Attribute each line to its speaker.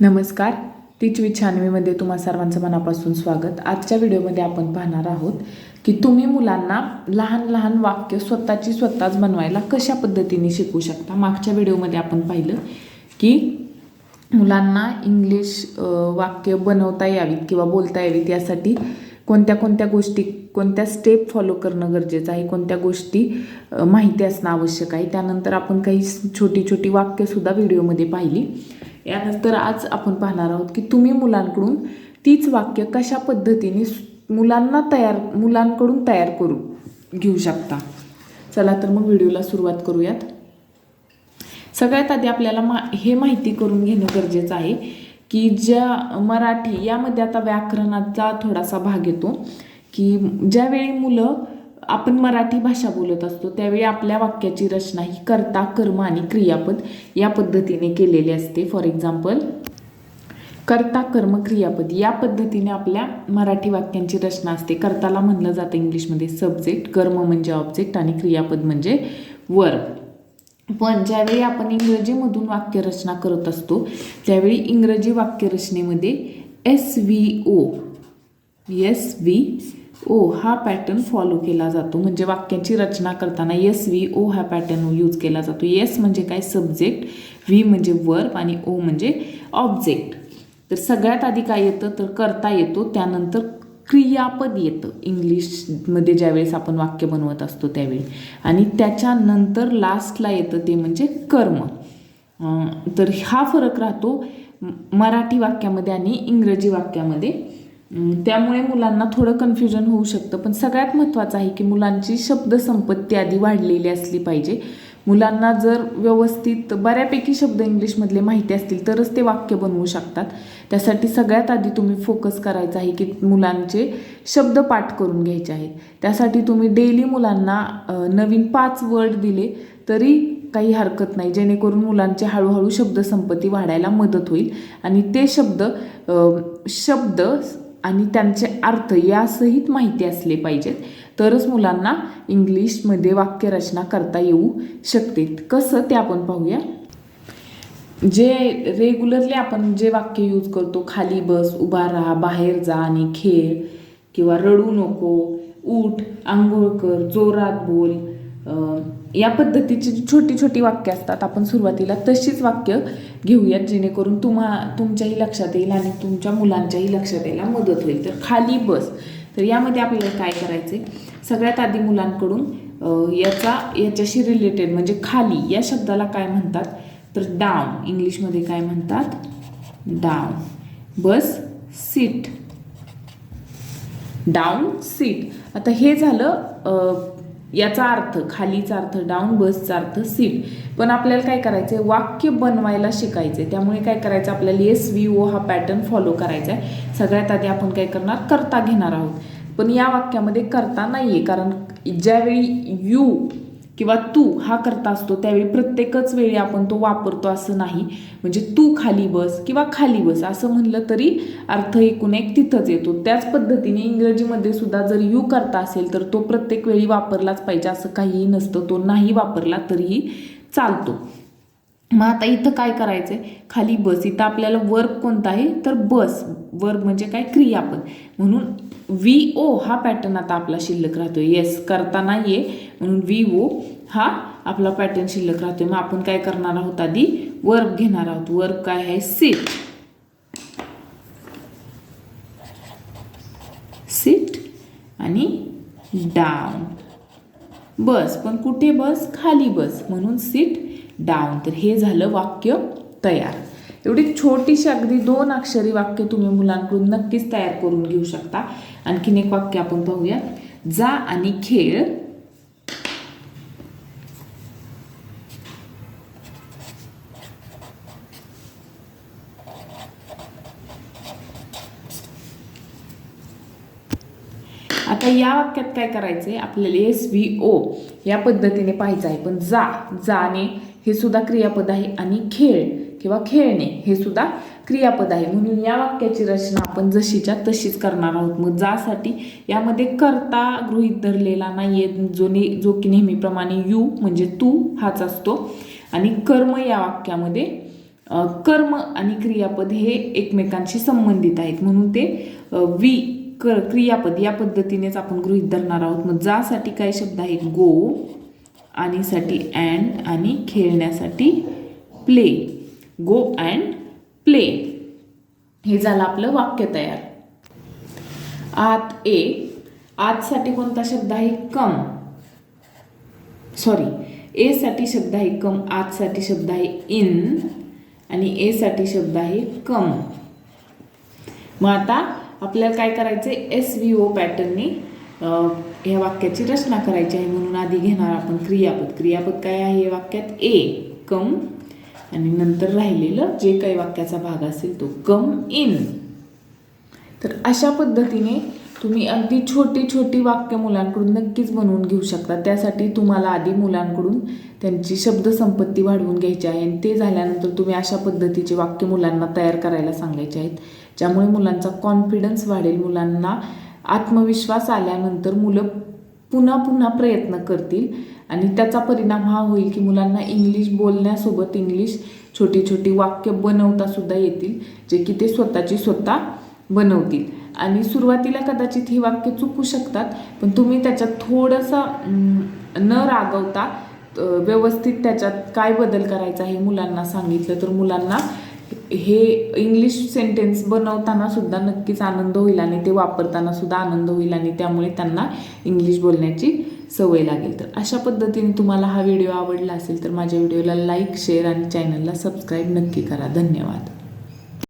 Speaker 1: नमस्कार. टीच विथ छानवीमध्ये तुम्हा सर्वांचं मनापासून स्वागत. आजच्या व्हिडिओमध्ये आपण पाहणार आहोत की तुम्ही मुलांना लहान लहान वाक्य स्वतःच बनवायला कशा पद्धतीने शिकवू शकता. मागच्या व्हिडिओमध्ये आपण पाहिलं की मुलांना इंग्लिश वाक्य बनवता यावीत किंवा बोलता यावीत यासाठी कोणत्या गोष्टी, कोणत्या स्टेप फॉलो करणं गरजेचं आहे, कोणत्या गोष्टी माहिती असणं आवश्यक आहे. त्यानंतर आपण काही छोटी वाक्यसुद्धा व्हिडिओमध्ये पाहिली. यानंतर आज आपण पाहणार आहोत की तुम्ही मुलांकडून तीच वाक्य कशा पद्धतीने मुलांकडून तयार करून घेऊ शकता. चला तर मग व्हिडिओला सुरुवात करूयात. सगळ्यात आधी आपल्याला हे माहिती करून घेणं गरजेचं आहे की ज्या मराठी यामध्ये आता व्याकरणाचा थोडासा भाग येतो की ज्यावेळी मुलं आपण मराठी भाषा बोलत असतो त्यावेळी आपल्या वाक्याची रचना ही कर्ता, कर्म आणि क्रियापद या पद्धतीने केलेली असते. फॉर एक्झाम्पल, कर्ता, कर्म, क्रियापद या पद्धतीने आपल्या मराठी वाक्यांची रचना असते. कर्ताला म्हणलं जातं इंग्लिशमध्ये सब्जेक्ट, कर्म म्हणजे ऑब्जेक्ट आणि क्रियापद म्हणजे वर्ब. पण ज्यावेळी आपण इंग्रजीमधून वाक्यरचना करत असतो त्यावेळी इंग्रजी वाक्यरचनेमध्ये SVO हा पॅटर्न फॉलो केला जातो. म्हणजे वाक्याची रचना करताना SVO हा पॅटर्न यूज केला जातो. S म्हणजे काय, सब्जेक्ट, V म्हणजे वर्ब आणि O म्हणजे ऑब्जेक्ट. तर सगळ्यात आधी काय येतं तर कर्ता येतो, त्यानंतर क्रियापद येतं इंग्लिशमध्ये ज्यावेळेस आपण वाक्य बनवत असतो त्यावेळी, आणि त्याच्यानंतर लास्टला येतं ते म्हणजे कर्म. तर हा फरक राहतो मराठी वाक्यामध्ये आणि इंग्रजी वाक्यामध्ये. त्यामुळे मुलांना थोडं कन्फ्युजन होऊ शकतं. पण सगळ्यात महत्त्वाचं आहे की मुलांची शब्दसंपत्ती आधी वाढलेली असली पाहिजे. मुलांना जर व्यवस्थित बऱ्यापैकी शब्द इंग्लिशमधले माहिती असतील तरच ते वाक्य बनवू शकतात. त्यासाठी सगळ्यात आधी तुम्ही फोकस करायचं आहे की मुलांचे शब्द पाठ करून घ्यायचे आहेत. त्यासाठी तुम्ही डेली मुलांना नवीन 5 वर्ड दिले तरी काही हरकत नाही, जेणेकरून मुलांची हळूहळू शब्दसंपत्ती वाढायला मदत होईल. आणि ते शब्द आणि त्यांचे अर्थ यासहित माहिती असले पाहिजेत, तरच मुलांना इंग्लिशमध्ये वाक्यरचना करता येऊ शकते. कसं ते आपण पाहूया. जे रेग्युलरली आपण जे वाक्य यूज करतो, खाली बस, उभा राहा, बाहेर जा आणि खेळ, किंवा रडू नको, उठ, आंघोळ कर, जोरात बोल, या पद्धतीची छोटी वाक्य असतात. आपण सुरुवातीला तशीच वाक्य घेऊयात जेणेकरून तुमच्याही लक्षात येईल आणि तुमच्या मुलांच्याही लक्षात यायला मदत होईल. तर खाली बस, तर यामध्ये आपल्याला काय करायचे, सगळ्यात आधी मुलांकडून याच्याशी रिलेटेड म्हणजे खाली या शब्दाला काय म्हणतात तर डाऊन, इंग्लिशमध्ये काय म्हणतात, डाऊन. बस, सीट, डाऊन, सीट. आता हे झालं याचा अर्थ, खालीचा अर्थ डाऊन, बसचा अर्थ सीट. पण आपल्याला काय करायचं आहे, वाक्य बनवायला शिकायचं. त्यामुळे काय करायचं, आपल्याला SVO हा पॅटर्न फॉलो करायचा आहे. सगळ्यात आधी आपण काय करणार, कर्ता घेणार आहोत. पण या वाक्यामध्ये कर्ता नाही आहे, कारण ज्यावेळी यू किंवा तू हा कर्ता असतो त्यावेळी प्रत्येकच वेळी आपण तो वापरतो असं नाही. म्हणजे तू खाली बस किंवा खाली बस असं म्हणलं तरी अर्थ एकूण एक तिथंच येतो. त्याच पद्धतीने इंग्रजीमध्ये सुद्धा जर यू कर्ता असेल तर तो प्रत्येक वेळी वापरलाच पाहिजे असं काहीही नसतं. तो नाही वापरला तरीही चालतो. मग आता इथं काय करायचं आहे, खाली बस, इथं आपल्याला वर्ब कोणता आहे तर बस. वर्ब म्हणजे काय, क्रियापद. म्हणून VO हा पॅटर्न आता आपला शिल्लक राहतोय. येस, करता नाही आहे म्हणून VO हा आपला पॅटर्न शिल्लक राहतोय. मग आपण काय करणार आहोत, आधी वर्ब घेणार आहोत. वर्ब काय आहे, सिट, सिट आणि डाऊन. बस, पण कुठे बस, खाली बस, म्हणून सिट डाऊन. तर हे झालं वाक्य तयार. एवढी छोटीशी अगदी 2 अक्षरी वाक्य तुम्ही मुलांकडून नक्कीच तयार करून घेऊ शकता. आणखीन एक वाक्य आपण पाहूया, जा आणि खेळ. आता या वाक्यात काय करायचंय, आपल्याला SVO या पद्धतीने पाहायचं आहे. पण जाणे हे सुद्धा क्रियापद आहे आणि खेळ किंवा खेळणे हे सुद्धा क्रियापद आहे. म्हणून या वाक्याची रचना आपण जशीच्या तशीच करणार आहोत. मग जासाठी यामध्ये कर्ता गृहीत धरलेला नाहीये, जो की नेहमीप्रमाणे यू म्हणजे तू हाच असतो. आणि कर्म या वाक्यामध्ये कर्म आणि क्रियापद हे एकमेकांशी संबंधित आहेत, म्हणून ते वी क्रियापद या पद्धतीनेच आपण गृहीत धरणार आहोत. मग जासाठी काय शब्द आहे? गो, आणि साठी अँड, आणि खेळण्यासाठी प्ले. Go and play. हे झालं आपलं वाक्य तयार. आत ए. आतसाठी कोणता शब्द आहे? कम. सॉरी, ए साठी शब्द आहे कम, आतसाठी शब्द आहे इन, आणि ए साठी शब्द आहे कम. मग आता आपल्याला काय करायचंय? SVO पॅटर्ननी ह्या वाक्याची रचना करायची आहे, म्हणून आधी घेणार आपण क्रियापद. क्रियापद काय आहे वाक्यात? ए, कम, आणि नंतर राहिलेलं जे काही वाक्याचा भाग असेल तो कम इन. तर अशा पद्धतीने तुम्ही अगदी छोटी छोटी वाक्य मुलांकडून नक्कीच बनवून घेऊ शकता. त्यासाठी तुम्हाला आधी मुलांकडून त्यांची शब्दसंपत्ती वाढवून घ्यायची आहे, आणि ते झाल्यानंतर तुम्ही अशा पद्धतीचे वाक्य मुलांना तयार करायला सांगायचे आहेत, ज्यामुळे मुलांचा कॉन्फिडन्स वाढेल. मुलांना आत्मविश्वास आल्यानंतर मुलं पुन्हा पुन्हा प्रयत्न करतील, आणि त्याचा परिणाम हा होईल की मुलांना इंग्लिश बोलण्यासोबत इंग्लिश छोटी छोटी वाक्य बनवता सुद्धा येतील, जे की ते स्वतःची स्वतः बनवतील. आणि सुरुवातीला कदाचित ही वाक्य चुकू शकतात, पण तुम्ही त्याच्यात थोडंसं न रागवता व्यवस्थित त्याच्यात काय बदल करायचा हे मुलांना सांगितलं तर मुलांना हे इंग्लिश सेंटेन्स बनवताना सुद्धा नक्कीच आनंद होईल, आणि ते वापरताना सुद्धा आनंद होईल, आणि त्यामुळे त्यांना इंग्लिश बोलण्याची सवय लागेल. तर अशा पद्धतीने तुम्हाला हा व्हिडिओ आवडला असेल तर माझ्या व्हिडिओला लाईक, शेअर आणि चॅनलला सबस्क्राईब नक्की करा. धन्यवाद.